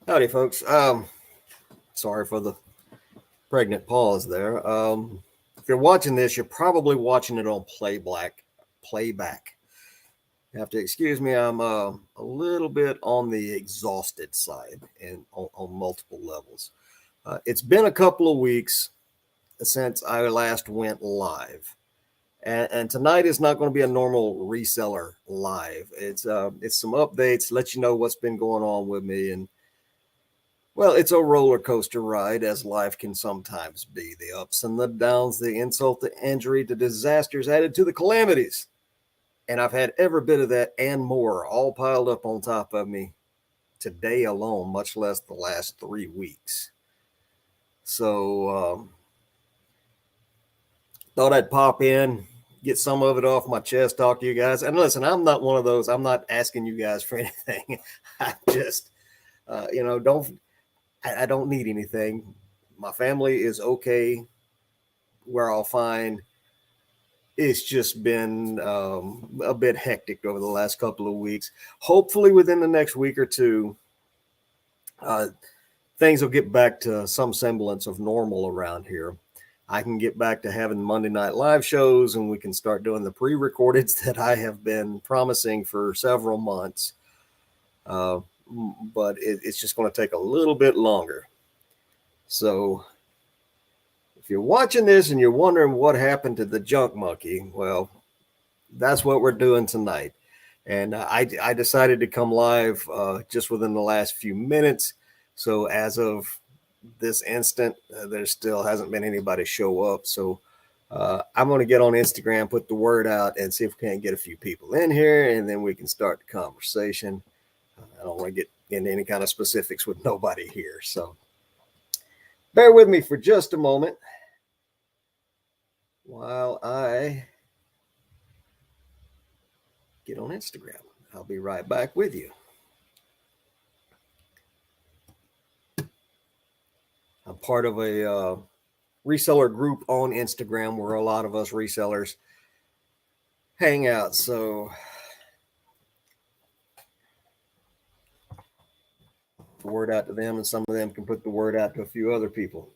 Howdy, folks. Sorry for the pregnant pause there. If you're watching this, you're probably watching it on playback. You have to excuse me. I'm a little bit on the exhausted side and on multiple levels. It's been a couple of weeks since I last went live. And tonight is not going to be a normal reseller live. It's some updates, let you know what's been going on with me, and well, it's a roller coaster ride, as life can sometimes be. The ups and the downs, the insult, the injury, the disasters added to the calamities. And I've had every bit of that and more all piled up on top of me today alone, much less the last 3 weeks. So, thought I'd pop in, get some of it off my chest, talk to you guys. And listen, I'm not one of those, I'm not asking you guys for anything. I just, don't. I don't need anything. My family is okay. We're all fine. It's just been a bit hectic over the last couple of weeks. Hopefully, within the next week or two, uh, things will get back to some semblance of normal around here. I can get back to having Monday night live shows, and we can start doing the pre-recordeds that I have been promising for several months. Uh, but it's just going to take a little bit longer. So if you're watching this and you're wondering what happened to the junk monkey, well, that's what we're doing tonight. And I decided to come live just within the last few minutes. So as of this instant, there still hasn't been anybody show up. So I'm going to get on Instagram, put the word out, and see if we can't get a few people in here, and then we can start the conversation. I don't want to get into any kind of specifics with nobody here. So bear with me for just a moment while I get on Instagram. I'll be right back with you. I'm part of a reseller group on Instagram where a lot of us resellers hang out. So the word out to them, and some of them can put the word out to a few other people.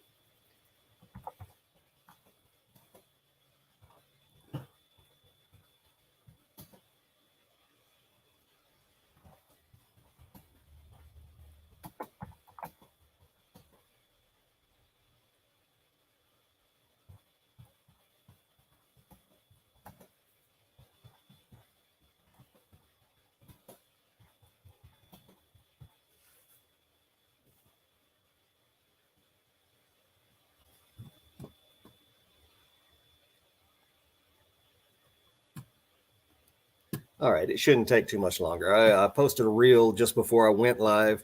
All right, it shouldn't take too much longer. I posted a reel just before I went live,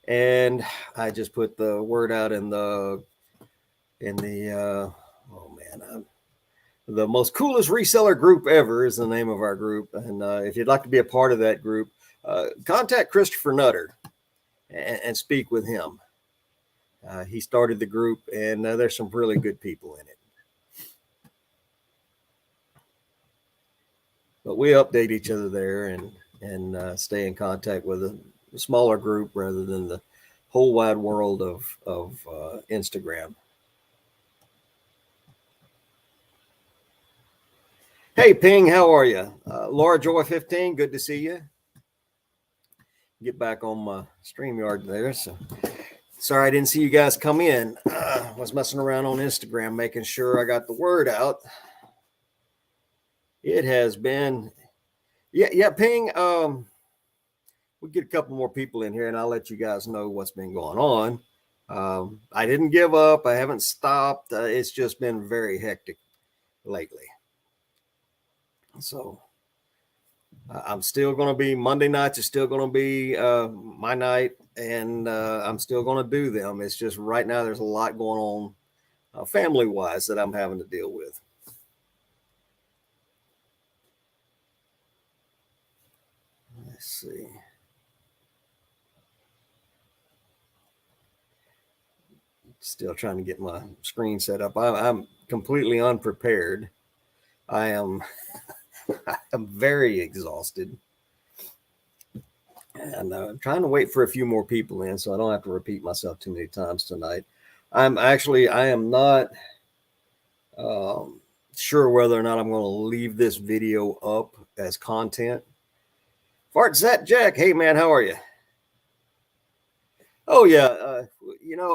and I just put the word out in the oh man, the most coolest reseller group ever is the name of our group. And if you'd like to be a part of that group, contact Christopher Nutter and speak with him. He started the group, and there's some really good people in it. But we update each other there and stay in contact with a smaller group rather than the whole wide world of Instagram. Hey, Ping, how are you? Laura Joy 15, good to see you. Get back on my StreamYard there. So sorry I didn't see you guys come in. I was messing around on Instagram, making sure I got the word out. It has been, yeah, Ping. We'll get a couple more people in here, and I'll let you guys know what's been going on. I didn't give up. I haven't stopped. It's just been very hectic lately. So I'm still going to be, Monday nights are still going to be my night, and I'm still going to do them. It's just right now there's a lot going on family-wise that I'm having to deal with. Let's see. Still trying to get my screen set up. I'm completely unprepared. I am I'm very exhausted. And I'm trying to wait for a few more people in so I don't have to repeat myself too many times tonight. I am not um, sure whether or not I'm going to leave this video up as content. Fart Zat Jack, hey man, how are you? Oh yeah,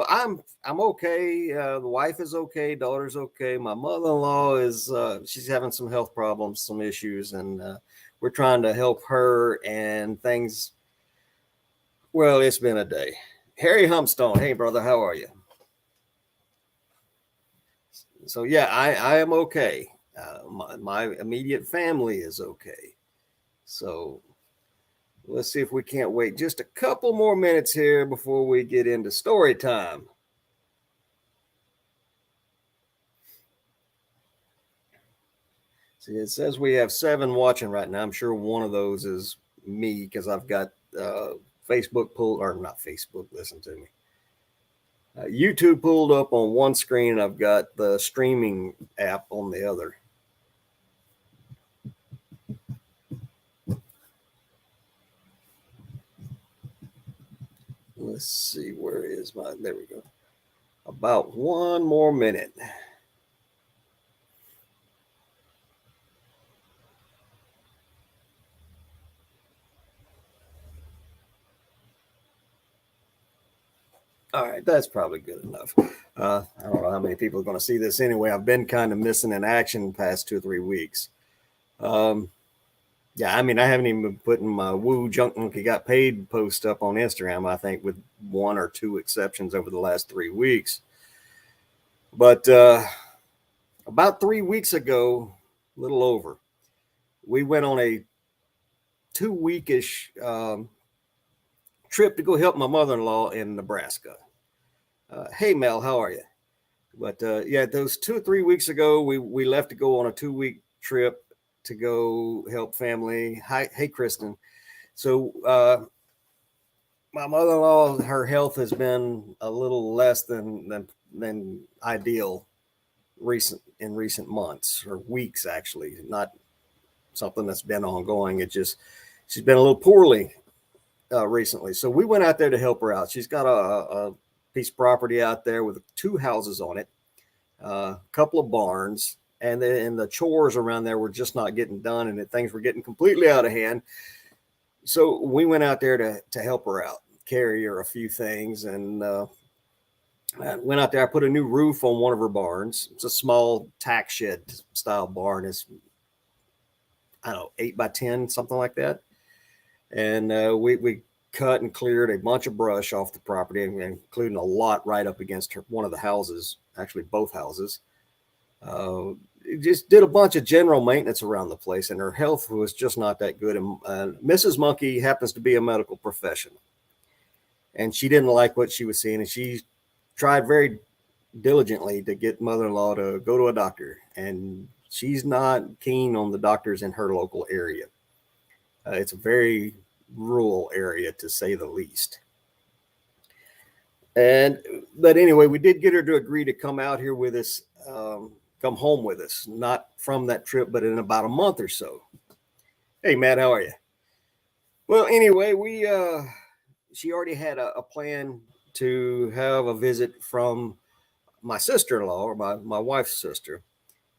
I'm okay. The wife is okay, daughter's okay. My mother-in-law is she's having some health problems, some issues, and we're trying to help her. And things. Well, it's been a day. Harry Humpstone, hey brother, how are you? So yeah, I am okay. My immediate family is okay. So let's see if we can't wait just a couple more minutes here before we get into story time. See, it says we have 7 watching right now. I'm sure one of those is me because I've got Facebook pulled, or not Facebook, listen to me. YouTube pulled up on one screen, and I've got the streaming app on the other. Let's see, where is my, there we go. About one more minute. All right, that's probably good enough. I don't know how many people are going to see this anyway. I've been kind of missing in action the past 2 or 3 weeks. Yeah, I mean, I haven't even been putting my Woo Junk Monkey Got Paid post up on Instagram, I think, with 1 or 2 exceptions over the last 3 weeks. But about 3 weeks ago, a little over, we went on a 2-weekish trip to go help my mother-in-law in Nebraska. Hey, Mel, how are you? But yeah, those 2 or 3 weeks ago, we left to go on a 2-week trip to go help family. Hi, hey, Kristen. So my mother-in-law, her health has been a little less than ideal in recent months or weeks, actually. Not something that's been ongoing. It just she's been a little poorly recently. So we went out there to help her out. She's got a piece of property out there with 2 houses on it, a couple of barns, and then the chores around there were just not getting done, and things were getting completely out of hand. So we went out there to help her out, carry her a few things, and I went out there. I put a new roof on one of her barns. It's a small tack shed style barn. It's, I don't know, 8 by 10, something like that. And we cut and cleared a bunch of brush off the property, including a lot right up against one of the houses, actually both houses. Just did a bunch of general maintenance around the place, and her health was just not that good. And Mrs. Monkey happens to be a medical professional, and she didn't like what she was seeing, and she tried very diligently to get mother-in-law to go to a doctor, and she's not keen on the doctors in her local area. It's a very rural area, to say the least. But anyway, we did get her to agree to come out here with us, come home with us, not from that trip, but in about a month or so. Hey, Matt, how are you? Well, anyway, she already had a plan to have a visit from my sister-in-law, or my wife's sister.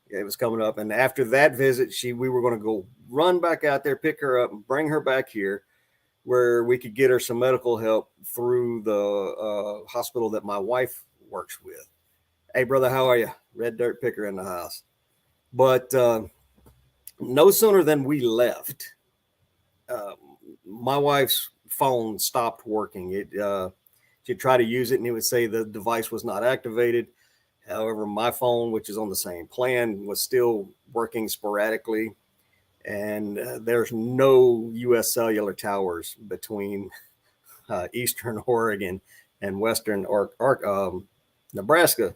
It was coming up, and after that visit, we were going to go run back out there, pick her up, and bring her back here, where we could get her some medical help through the hospital that my wife works with. Hey, brother, how are you? Red Dirt Picker in the house. But no sooner than we left, uh, my wife's phone stopped working. She'd try to use it, and it would say the device was not activated. However, my phone, which is on the same plan, was still working sporadically. And there's no U.S. cellular towers between Eastern Oregon and Western Nebraska.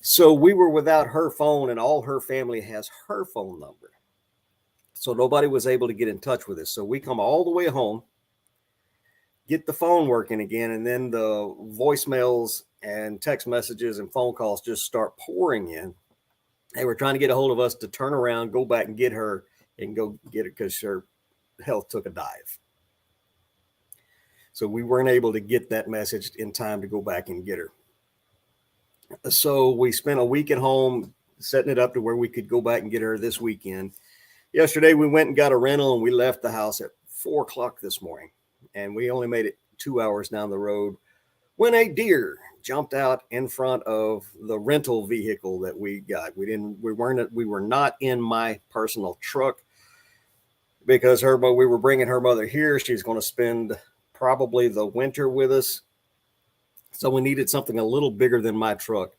So we were without her phone, and all her family has her phone number. So nobody was able to get in touch with us. So we come all the way home, get the phone working again, and then the voicemails and text messages and phone calls just start pouring in. They were trying to get a hold of us to turn around, go back and get her and go get her because her health took a dive. So we weren't able to get that message in time to go back and get her. So we spent a week at home setting it up to where we could go back and get her this weekend. Yesterday, we went and got a rental, and we left the house at 4 o'clock this morning. And we only made it 2 hours down the road when a deer jumped out in front of the rental vehicle that we got. We were not in my personal truck because we were bringing her mother here. She's going to spend probably the winter with us. So we needed something a little bigger than my truck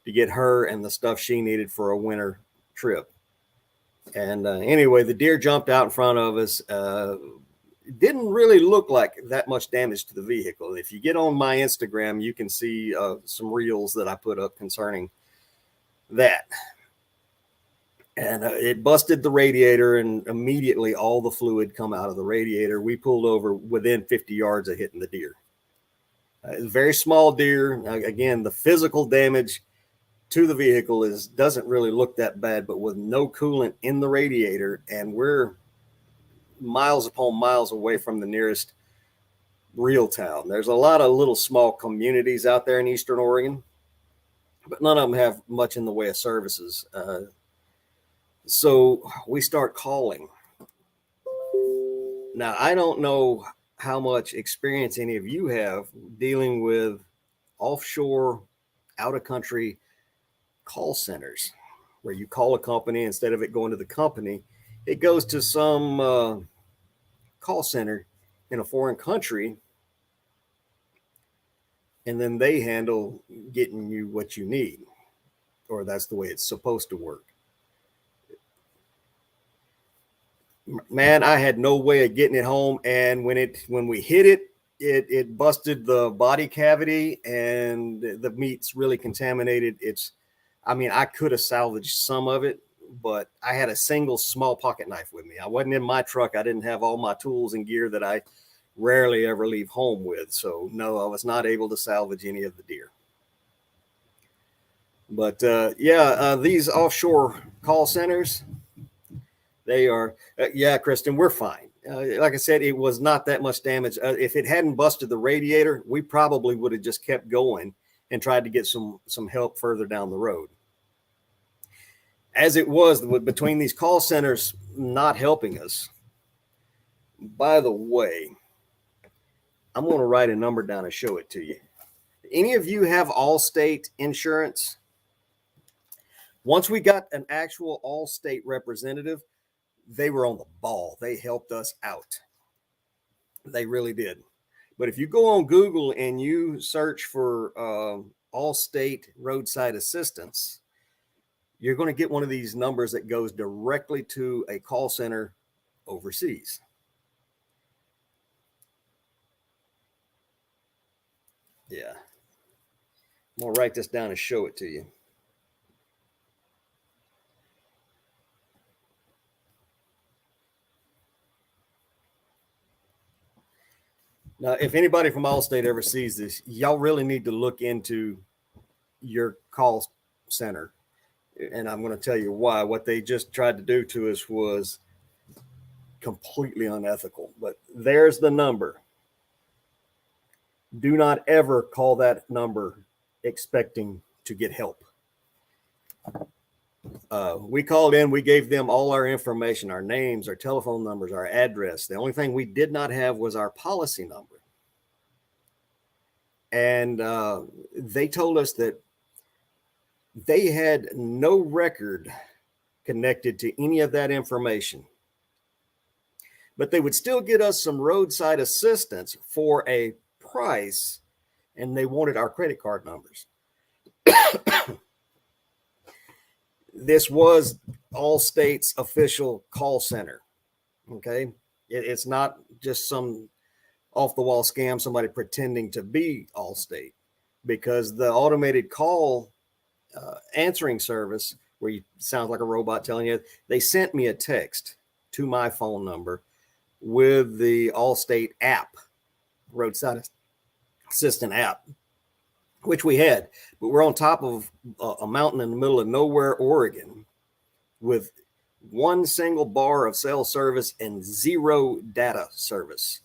to get her and the stuff she needed for a winter trip. And anyway, the deer jumped out in front of us. Didn't really look like that much damage to the vehicle. If you get on my Instagram, you can see some reels that I put up concerning that. And it busted the radiator, and immediately all the fluid come out of the radiator. We pulled over within 50 yards of hitting the deer. Very small deer. Again, the physical damage to the vehicle doesn't really look that bad, but with no coolant in the radiator, and we're miles upon miles away from the nearest real town. There's a lot of little small communities out there in Eastern Oregon, but none of them have much in the way of services. So we start calling. Now, I don't know how much experience any of you have dealing with offshore, out of country call centers, where you call a company, instead of it going to the company, it goes to some call center in a foreign country, and then they handle getting you what you need, or that's the way it's supposed to work. Man, I had no way of getting it home, and when we hit it, it busted the body cavity, and the meat's really contaminated. I could have salvaged some of it, but I had a single small pocket knife with me. I wasn't in my truck. I didn't have all my tools and gear that I rarely ever leave home with. So no, I was not able to salvage any of the deer. But these offshore call centers, they are, Kristen, we're fine. Like I said, it was not that much damage. If it hadn't busted the radiator, we probably would have just kept going and tried to get some help further down the road. As it was, between these call centers not helping us. By the way, I'm going to write a number down and show it to you. Any of you have Allstate insurance? Once we got an actual Allstate representative, they were on the ball. They helped us out. They really did. But if you go on Google and you search for Allstate roadside assistance, you're going to get one of these numbers that goes directly to a call center overseas. Yeah. I'm going to write this down and show it to you. Now, if anybody from Allstate ever sees this, y'all really need to look into your call center. And I'm going to tell you why. What they just tried to do to us was completely unethical. But there's the number. Do not ever call that number expecting to get help. We called in, we gave them all our information, our names, our telephone numbers, our address. The only thing we did not have was our policy number. And they told us that they had no record connected to any of that information, but they would still get us some roadside assistance for a price, and they wanted our credit card numbers. This was Allstate's official call center. Okay. It's not just some off the wall scam, somebody pretending to be Allstate, because the automated call answering service, where you sound like a robot telling you, they sent me a text to my phone number with the Allstate app, roadside assistant app, which we had, but we're on top of a mountain in the middle of nowhere, Oregon, with one single bar of cell service and zero data service.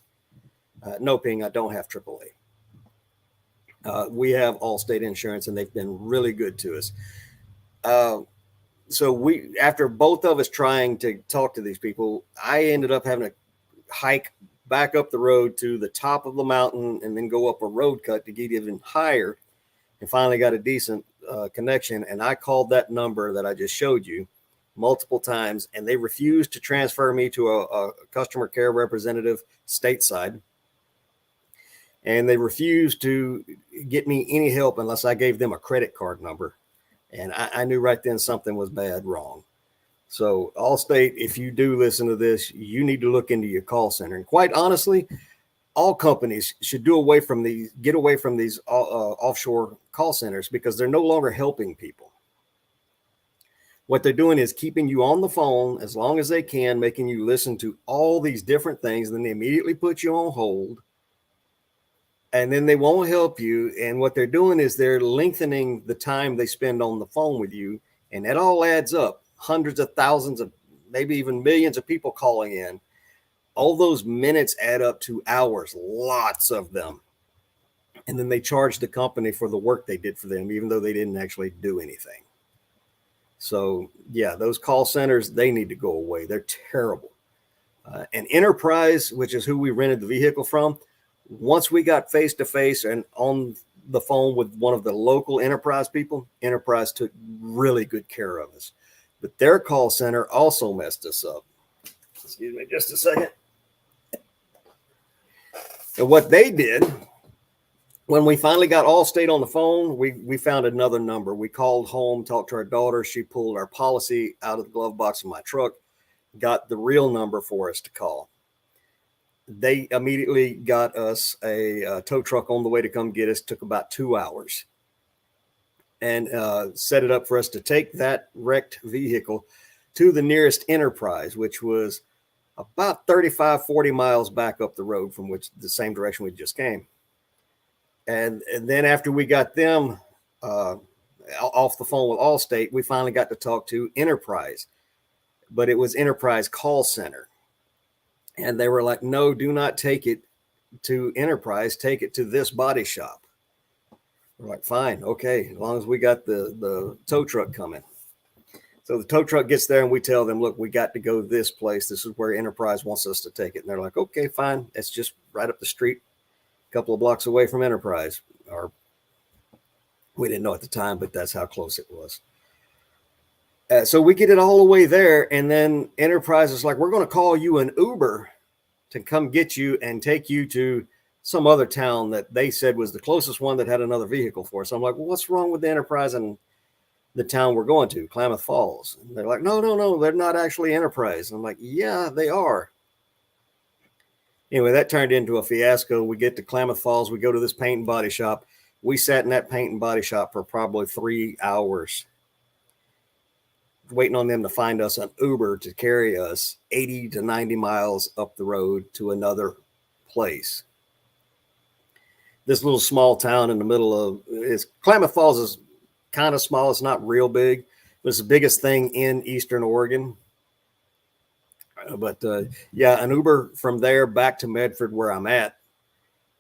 No, Ping, I don't have AAA. We have Allstate insurance, and they've been really good to us. So we, after both of us trying to talk to these people, I ended up having to hike back up the road to the top of the mountain and then go up a road cut to get even higher, and finally got a decent connection. And I called that number that I just showed you multiple times, and they refused to transfer me to a customer care representative stateside. And they refused to get me any help unless I gave them a credit card number. And I knew right then something was bad wrong. So Allstate, if you do listen to this, you need to look into your call center. And quite honestly, all companies should get away from these offshore call centers, because they're no longer helping people. What they're doing is keeping you on the phone as long as they can, making you listen to all these different things. Then they immediately put you on hold, and then they won't help you. And what they're doing is they're lengthening the time they spend on the phone with you. And that all adds up. Hundreds of thousands of, maybe even millions of people calling in. All those minutes add up to hours, lots of them. And then they charge the company for the work they did for them, even though they didn't actually do anything. So yeah, those call centers, they need to go away. They're terrible. And Enterprise, which is who we rented the vehicle from, once we got face to face and on the phone with one of the local Enterprise people, Enterprise took really good care of us. But their call center also messed us up. Excuse me just a second. And what they did, when we finally got Allstate on the phone, we found another number. We called home, talked to our daughter. She pulled our policy out of the glove box of my truck, got the real number for us to call. They immediately got us a tow truck on the way to come get us. Took about 2 hours, and set it up for us to take that wrecked vehicle to the nearest Enterprise, which was about 35, 40 miles back up the road from which the same direction we just came. And then after we got them off the phone with Allstate, we finally got to talk to Enterprise, but it was Enterprise call center. And they were like, no, do not take it to Enterprise. Take it to this body shop. We're like, fine. Okay. As long as we got the tow truck coming. So the tow truck gets there and we tell them, look, we got to go this place. This is where Enterprise wants us to take it. And they're like, okay, fine. It's just right up the street, a couple of blocks away from Enterprise. Or we didn't know at the time, but that's how close it was. So we get it all the way there, and then Enterprise is like, we're going to call you an Uber to come get you and take you to some other town that they said was the closest one that had another vehicle for us. I'm like, well, what's wrong with the Enterprise and the town we're going to, Klamath Falls? And they're like, no, they're not actually Enterprise. And I'm like, yeah, they are. Anyway, that turned into a fiasco. We get to Klamath Falls. We go to this paint and body shop. We sat in that paint and body shop for probably 3 hours, waiting on them to find us an Uber to carry us 80 to 90 miles up the road to another place. This little small town in the middle of Klamath Falls is kind of small. It's not real big. It's the biggest thing in Eastern Oregon. But yeah, an Uber from there back to Medford, where I'm at,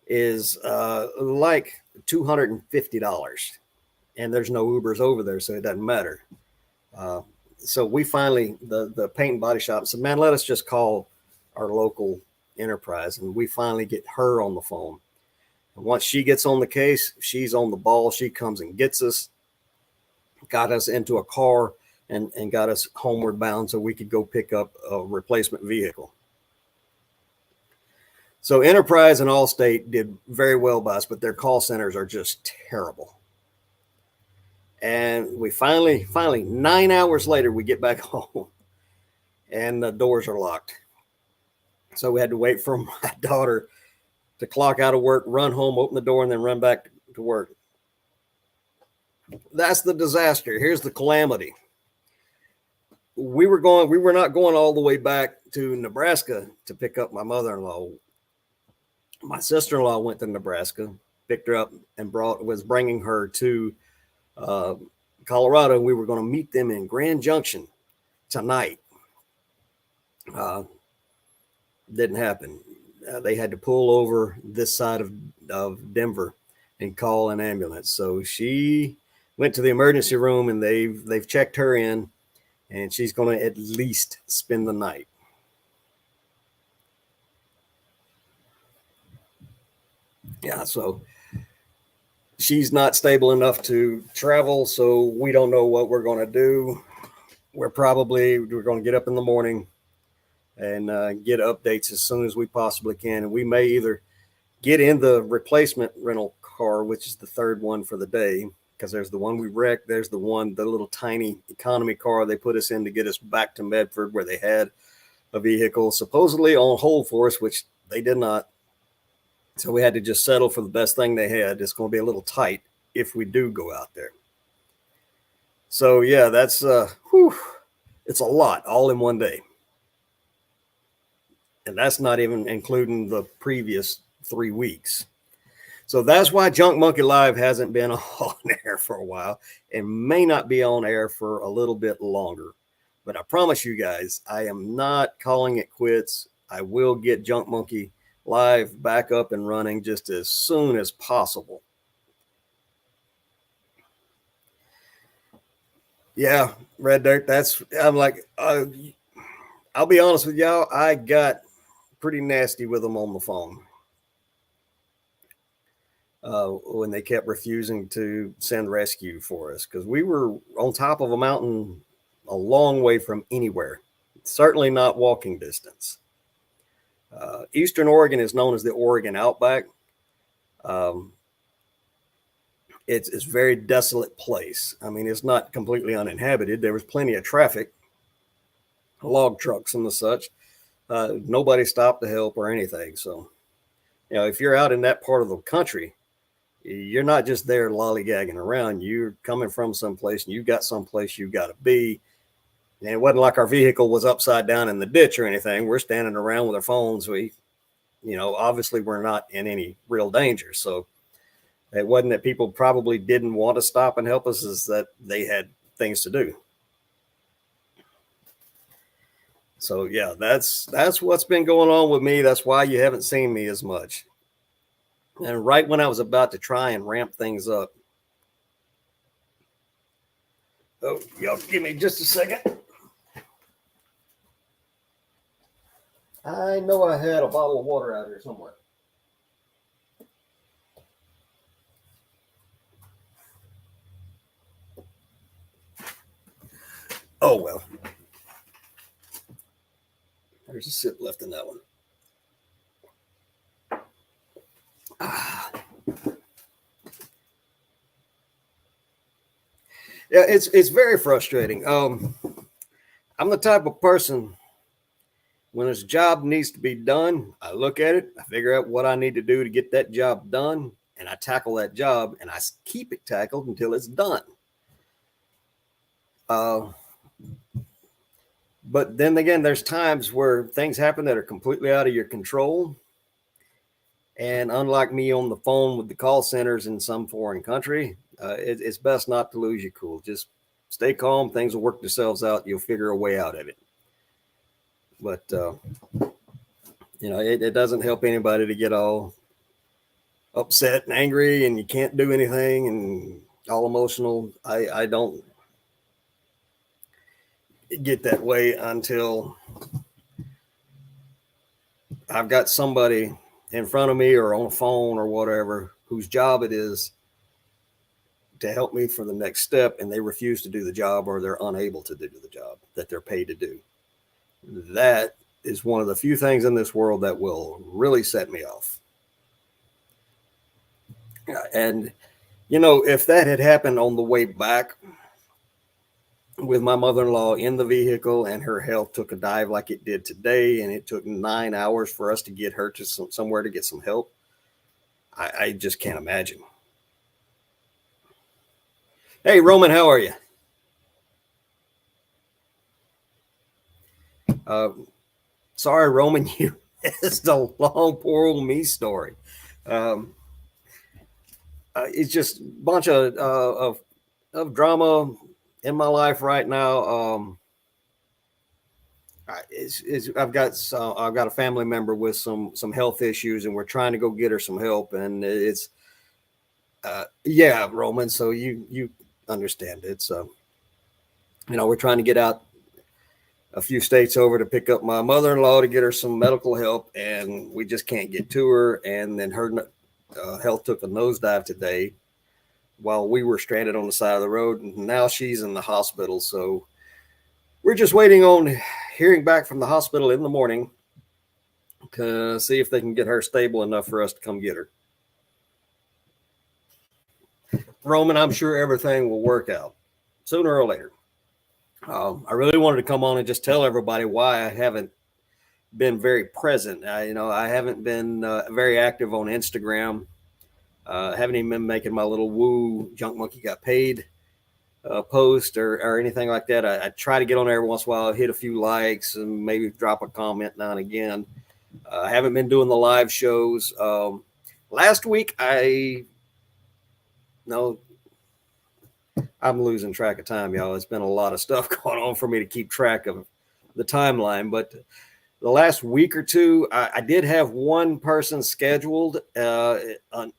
is like $250. And there's no Ubers over there, so it doesn't matter. So we finally, the paint and body shop said, man, let us just call our local Enterprise. And we finally get her on the phone. And once she gets on the case, she's on the ball. She comes and gets us, got us into a car, and got us homeward bound so we could go pick up a replacement vehicle. So Enterprise and Allstate did very well by us, but their call centers are just terrible. And we finally, 9 hours later, we get back home and the doors are locked. So we had to wait for my daughter to clock out of work, run home, open the door, and then run back to work. That's the disaster. Here's the calamity. We were not going all the way back to Nebraska to pick up my mother-in-law. My sister-in-law went to Nebraska, picked her up, and was bringing her to Colorado. We were going to meet them in Grand Junction tonight. Uh, didn't happen. They had to pull over this side of Denver and call an ambulance. So she went to the emergency room and they've checked her in, and she's going to at least spend the night. Yeah, so she's not stable enough to travel, so we don't know what we're going to do. We're going to get up in the morning and get updates as soon as we possibly can, and we may either get in the replacement rental car, which is the third one for the day, because there's the one we wrecked, there's the little tiny economy car they put us in to get us back to Medford, where they had a vehicle supposedly on hold for us, which they did not. So we had to just settle for the best thing they had. It's going to be a little tight if we do go out there. So yeah, that's it's a lot all in one day. And that's not even including the previous 3 weeks. So that's why Junk Monkey Live hasn't been on air for a while and may not be on air for a little bit longer. But I promise you guys, I am not calling it quits. I will get Junk Monkey Live back up and running just as soon as possible. Yeah, Red Dirt. I'm like, I'll be honest with y'all. I got pretty nasty with them on the phone when they kept refusing to send rescue for us, because we were on top of a mountain a long way from anywhere. Certainly not walking distance. Eastern Oregon is known as the Oregon Outback. Um, it's a very desolate place. I mean, it's not completely uninhabited. There was plenty of traffic, log trucks and the such. Nobody stopped to help or anything. So, if you're out in that part of the country, you're not just there lollygagging around. You're coming from someplace and you got someplace you got to be. And it wasn't like our vehicle was upside down in the ditch or anything. We're standing around with our phones. Obviously we're not in any real danger. So it wasn't that people probably didn't want to stop and help us, is that they had things to do. So yeah, that's what's been going on with me. That's why you haven't seen me as much. And right when I was about to try and ramp things up. Oh, y'all give me just a second. I know I had a bottle of water out here somewhere. Oh, well. There's a sip left in that one. Yeah, it's very frustrating. I'm the type of person, when a job needs to be done, I look at it, I figure out what I need to do to get that job done, and I tackle that job, and I keep it tackled until it's done. But then again, there's times where things happen that are completely out of your control. And unlike me on the phone with the call centers in some foreign country, it's best not to lose your cool. Just stay calm. Things will work themselves out. You'll figure a way out of it. But, it doesn't help anybody to get all upset and angry and you can't do anything and all emotional. I don't get that way until I've got somebody in front of me or on a phone or whatever whose job it is to help me for the next step, and they refuse to do the job, or they're unable to do the job that they're paid to do. That is one of the few things in this world that will really set me off. And, if that had happened on the way back with my mother-in-law in the vehicle and her health took a dive like it did today, and it took 9 hours for us to get her to somewhere to get some help, I just can't imagine. Hey, Roman, how are you? Sorry, Roman, you missed a long, poor old me story. It's just a bunch of drama in my life right now. I've got a family member with some health issues, and we're trying to go get her some help. And it's yeah, Roman. So you understand it's we're trying to get out a few states over to pick up my mother-in-law to get her some medical help, and we just can't get to her. And then her health took a nosedive today while we were stranded on the side of the road, and now she's in the hospital. So we're just waiting on hearing back from the hospital in the morning to see if they can get her stable enough for us to come get her. Roman, I'm sure everything will work out sooner or later. I really wanted to come on and just tell everybody why I haven't been very present. I haven't been very active on Instagram. I haven't even been making my little woo junk monkey got paid post or anything like that. I try to get on there every once in a while, hit a few likes, and maybe drop a comment now and again. I haven't been doing the live shows. Last week, I'm losing track of time, y'all. It's been a lot of stuff going on for me to keep track of the timeline. But the last week or two, I did have one person scheduled.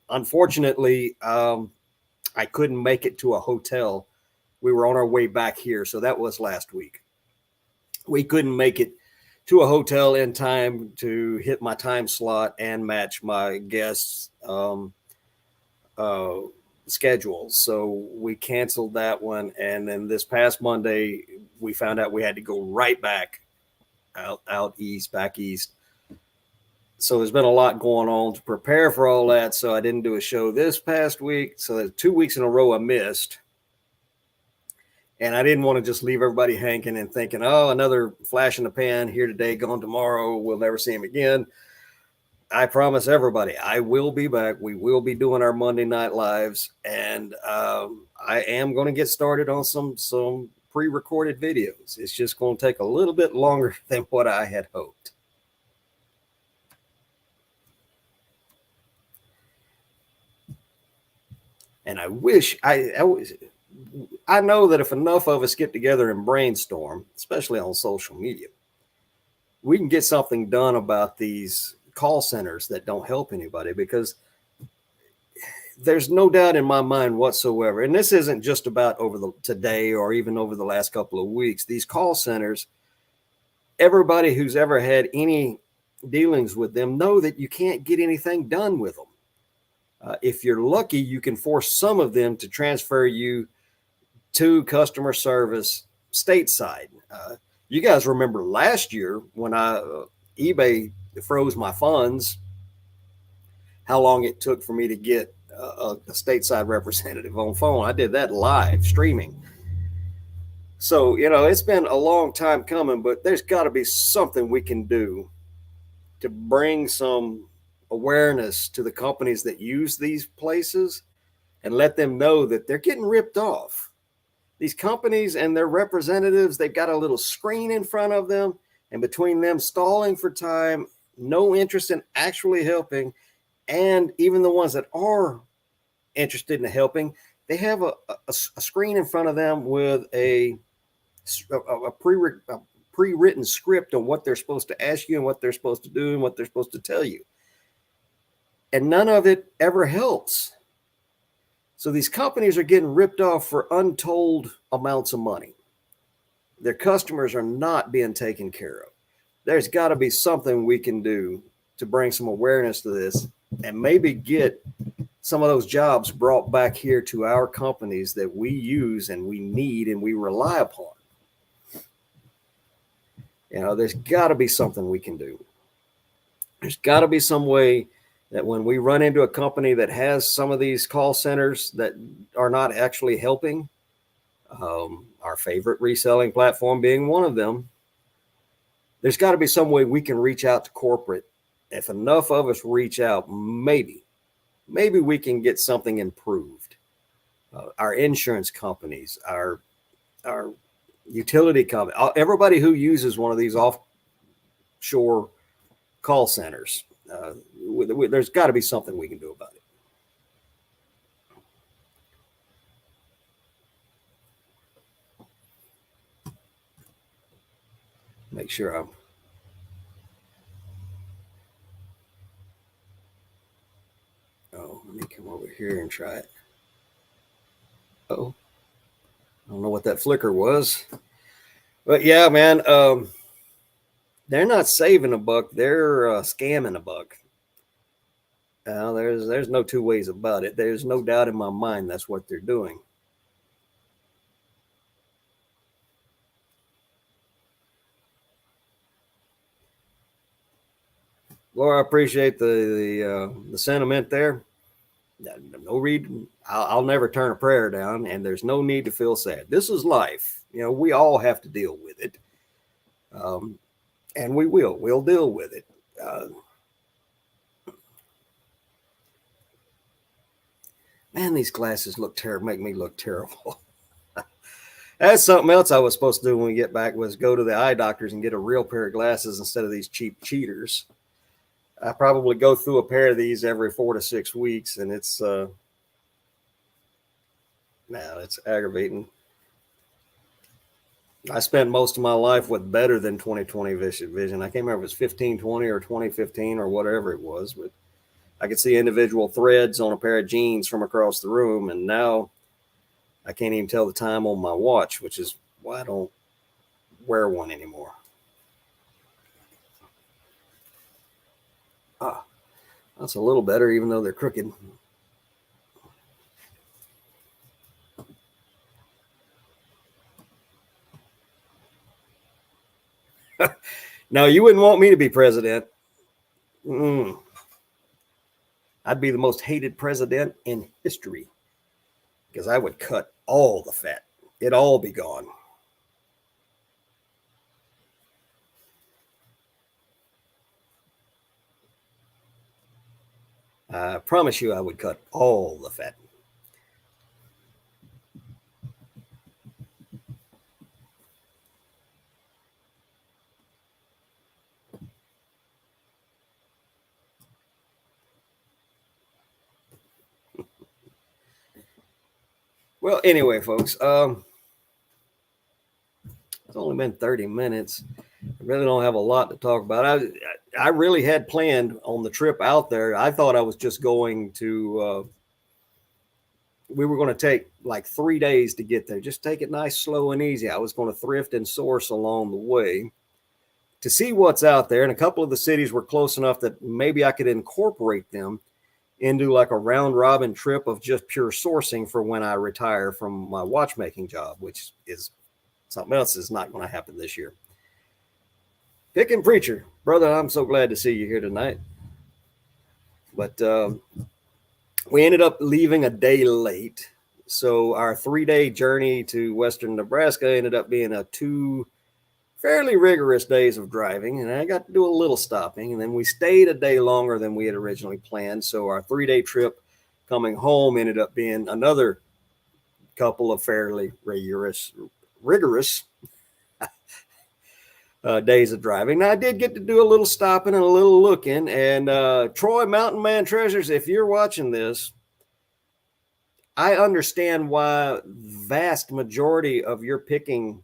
Unfortunately, I couldn't make it to a hotel. We were on our way back here, so that was last week. We couldn't make it to a hotel in time to hit my time slot and match my guests' schedules. So we canceled that one. And then this past Monday, we found out we had to go right back out east, back east. So there's been a lot going on to prepare for all that. So I didn't do a show this past week. So there's 2 weeks in a row I missed. And I didn't want to just leave everybody hanging and thinking, oh, another flash in the pan here today, gone tomorrow. We'll never see him again. I promise everybody, I will be back. We will be doing our Monday night lives. And I am going to get started on some pre-recorded videos. It's just going to take a little bit longer than what I had hoped. And I wish I know that if enough of us get together and brainstorm, especially on social media, we can get something done about these call centers that don't help anybody, because there's no doubt in my mind whatsoever. And this isn't just about today or even over the last couple of weeks. These call centers, everybody who's ever had any dealings with them know that you can't get anything done with them. If you're lucky, you can force some of them to transfer you to customer service stateside. You guys remember last year when eBay froze my funds, how long it took for me to get a stateside representative on phone. I did that live streaming. So, it's been a long time coming, but there's got to be something we can do to bring some awareness to the companies that use these places and let them know that they're getting ripped off. These companies and their representatives, they've got a little screen in front of them, and between them stalling for time, no interest in actually helping, and even the ones that are interested in helping, they have a screen in front of them with a pre-written script on what they're supposed to ask you and what they're supposed to do and what they're supposed to tell you. And none of it ever helps. So these companies are getting ripped off for untold amounts of money. Their customers are not being taken care of. There's got to be something we can do to bring some awareness to this and maybe get some of those jobs brought back here to our companies that we use and we need and we rely upon. There's got to be something we can do. There's got to be some way that when we run into a company that has some of these call centers that are not actually helping, our favorite reselling platform being one of them, there's got to be some way we can reach out to corporate. If enough of us reach out, maybe we can get something improved. Our insurance companies, our utility company, everybody who uses one of these offshore call centers, there's got to be something we can do about it. make sure I'm. Oh, let me come over here and try it. Oh, I don't know what that flicker was, but yeah, man. They're not saving a buck; they're scamming a buck. There's no two ways about it. There's no doubt in my mind that's what they're doing. Laura, I appreciate the sentiment there. No read. I'll never turn a prayer down, and there's no need to feel sad. This is life. You know, we all have to deal with it, um, and we will. We'll deal with it. Man, these glasses look terrible. Make me look terrible. That's something else I was supposed to do when we get back was go to the eye doctors and get a real pair of glasses instead of these cheap cheaters. I probably go through a pair of these every 4 to 6 weeks, and it's now it's aggravating. I spent most of my life with better than 20/20 vision. I can't remember if it was 15/20 or 20/15 or whatever it was, but I could see individual threads on a pair of jeans from across the room, and now I can't even tell the time on my watch, which is why I don't wear one anymore. Ah, that's a little better, even though they're crooked. No, you wouldn't want me to be president. Mm. I'd be the most hated president in history because I would cut all the fat. It'd all be gone. I promise you I would cut all the fat. Well, anyway, folks, it's only been 30 minutes. I really don't have a lot to talk about. I really had planned on the trip out there. I thought I was just going to, we were going to take like 3 days to get there. Just take it nice, slow, and easy. I was going to thrift and source along the way to see what's out there. And a couple of the cities were close enough that maybe I could incorporate them into like a round robin trip of just pure sourcing for when I retire from my watchmaking job, which is something else is not going to happen this year. Picking Preacher, brother, I'm so glad to see you here tonight. But we ended up leaving a day late. So our 3 day journey to Western Nebraska ended up being a 2 fairly rigorous days of driving. And I got to do a little stopping. And then we stayed a day longer than we had originally planned. So our 3 day trip coming home ended up being another couple of fairly rigorous days of driving. Now, I did get to do a little stopping and a little looking. And Troy Mountain Man Treasures, if you're watching this, I understand why vast majority of your picking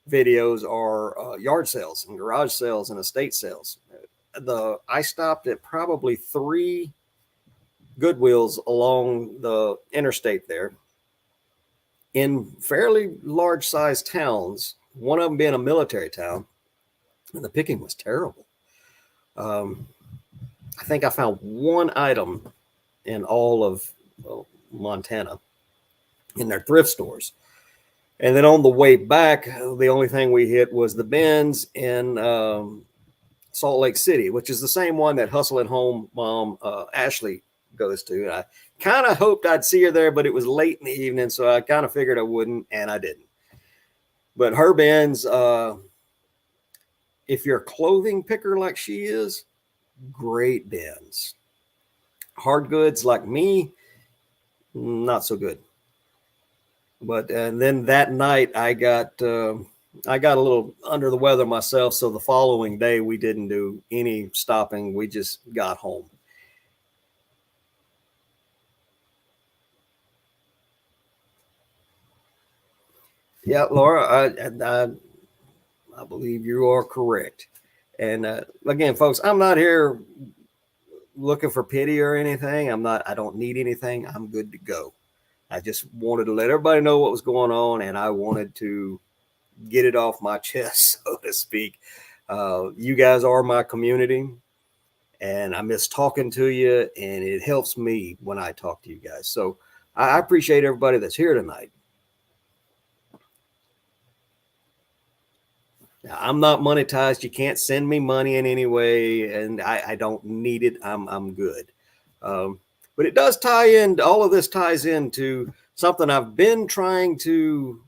videos are yard sales and garage sales and estate sales. I stopped at probably 3 Goodwills along the interstate there in fairly large sized towns, one of them being a military town, and the picking was terrible. I think I found one item in all of Montana in their thrift stores. And then on the way back, the only thing we hit was the bins in Salt Lake City, which is the same one that Hustle at Home mom Ashley goes to. And I kind of hoped I'd see her there, but it was late in the evening, so I kind of figured I wouldn't, and I didn't. But her bins, if you're a clothing picker like she is, great bins. Hard goods like me, not so good. But and then that night I got a little under the weather myself, so the following day we didn't do any stopping. We just got home. Yeah, Laura, I believe you are correct. And again, folks, I'm not here looking for pity or anything. I don't need anything. I'm good to go. I just wanted to let everybody know what was going on, and I wanted to get it off my chest, so to speak. You guys are my community, and I miss talking to you, and it helps me when I talk to you guys. So I appreciate everybody that's here tonight. Now, I'm not monetized. You can't send me money in any way, and I don't need it. I'm good. But it does tie in. All of this ties into something I've been trying to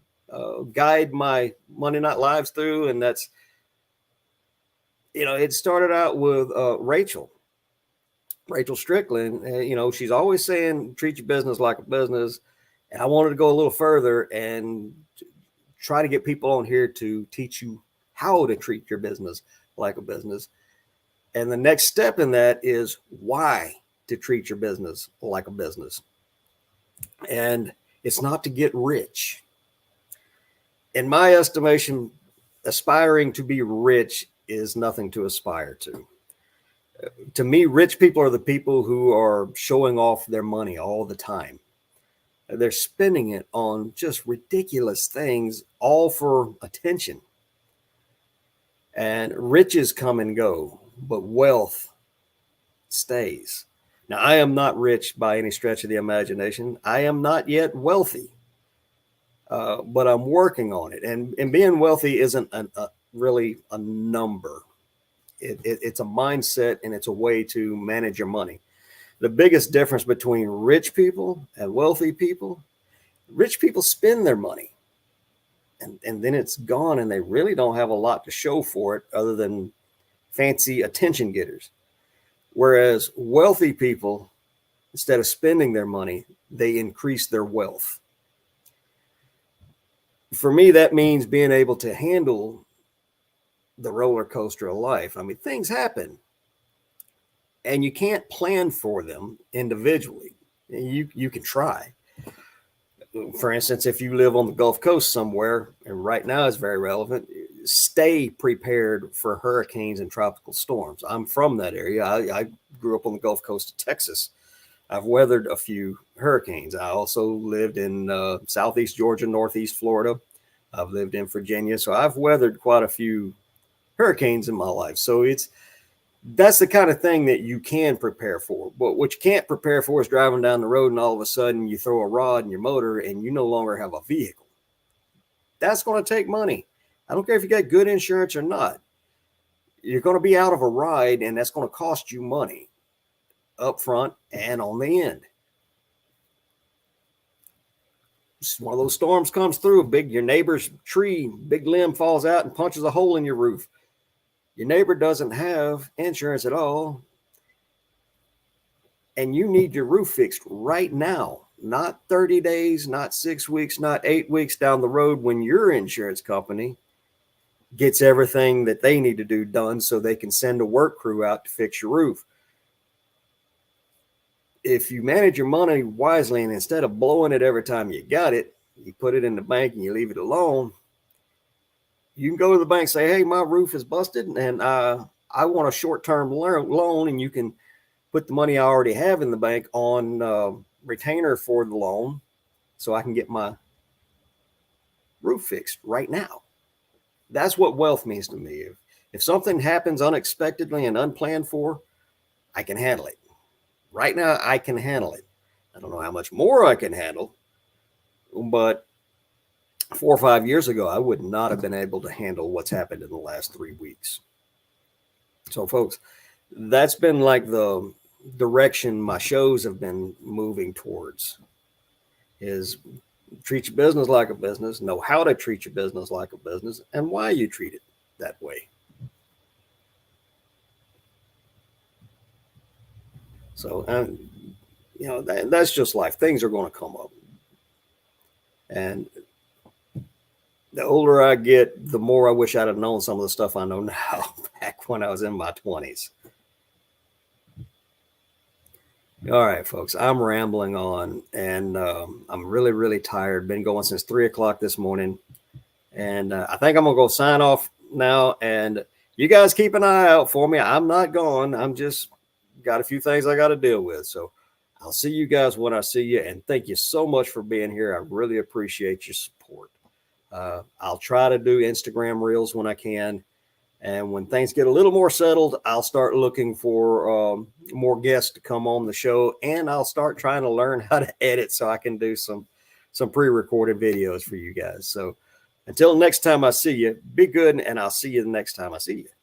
guide my Monday Night Lives through, and that's, it started out with Rachel Strickland. She's always saying treat your business like a business, and I wanted to go a little further and try to get people on here to teach you how to treat your business like a business. And the next step in that is why to treat your business like a business. And it's not to get rich. In my estimation, aspiring to be rich is nothing to aspire to. To me, rich people are the people who are showing off their money all the time. They're spending it on just ridiculous things, all for attention. And riches come and go, but wealth stays. Now, I am not rich by any stretch of the imagination. I am not yet wealthy, but I'm working on it. And being wealthy isn't really a number. It's a mindset, and it's a way to manage your money. The biggest difference between rich people and wealthy people, rich people spend their money. And then it's gone, and they really don't have a lot to show for it other than fancy attention getters. Whereas wealthy people, instead of spending their money, they increase their wealth. For me, that means being able to handle the roller coaster of life. I mean, things happen, and you can't plan for them individually. You can try. For instance, if you live on the Gulf Coast somewhere, and right now is very relevant, stay prepared for hurricanes and tropical storms. I'm from that area. I grew up on the Gulf Coast of Texas. I've weathered a few hurricanes. I also lived in Southeast Georgia, Northeast Florida. I've lived in Virginia. So I've weathered quite a few hurricanes in my life. So that's the kind of thing that you can prepare for. But what you can't prepare for is driving down the road and all of a sudden you throw a rod in your motor and you no longer have a vehicle. That's going to take money. I don't care if you got good insurance or not. You're going to be out of a ride, and that's going to cost you money up front and on the end. Just one of those storms comes through, your neighbor's tree, big limb falls out and punches a hole in your roof. Your neighbor doesn't have insurance at all, and you need your roof fixed right now, not 30 days, not 6 weeks, not 8 weeks down the road when your insurance company gets everything that they need to do done so they can send a work crew out to fix your roof. If you manage your money wisely, and instead of blowing it every time you got it, you put it in the bank and you leave it alone, you can go to the bank and say, hey, my roof is busted and I want a short-term loan, and you can put the money I already have in the bank on retainer for the loan so I can get my roof fixed right now. That's what wealth means to me. If something happens unexpectedly and unplanned for, I can handle it. Right now, I can handle it. I don't know how much more I can handle, but 4 or 5 years ago, I would not have been able to handle what's happened in the last 3 weeks. So, folks, that's been like the direction my shows have been moving towards, is treat your business like a business, know how to treat your business like a business, and why you treat it that way. So, that's just life. Things are going to come up. And the older I get, the more I wish I'd have known some of the stuff I know now back when I was in my 20s. All right, folks, I'm rambling on, and I'm really, really tired. Been going since 3 o'clock this morning. And I think I'm going to go sign off now, and you guys keep an eye out for me. I'm not gone. I'm just got a few things I got to deal with. So I'll see you guys when I see you. And thank you so much for being here. I really appreciate your support. I'll try to do Instagram reels when I can. And when things get a little more settled, I'll start looking for more guests to come on the show. And I'll start trying to learn how to edit so I can do some pre-recorded videos for you guys. So until next time I see you, be good, and I'll see you the next time I see you.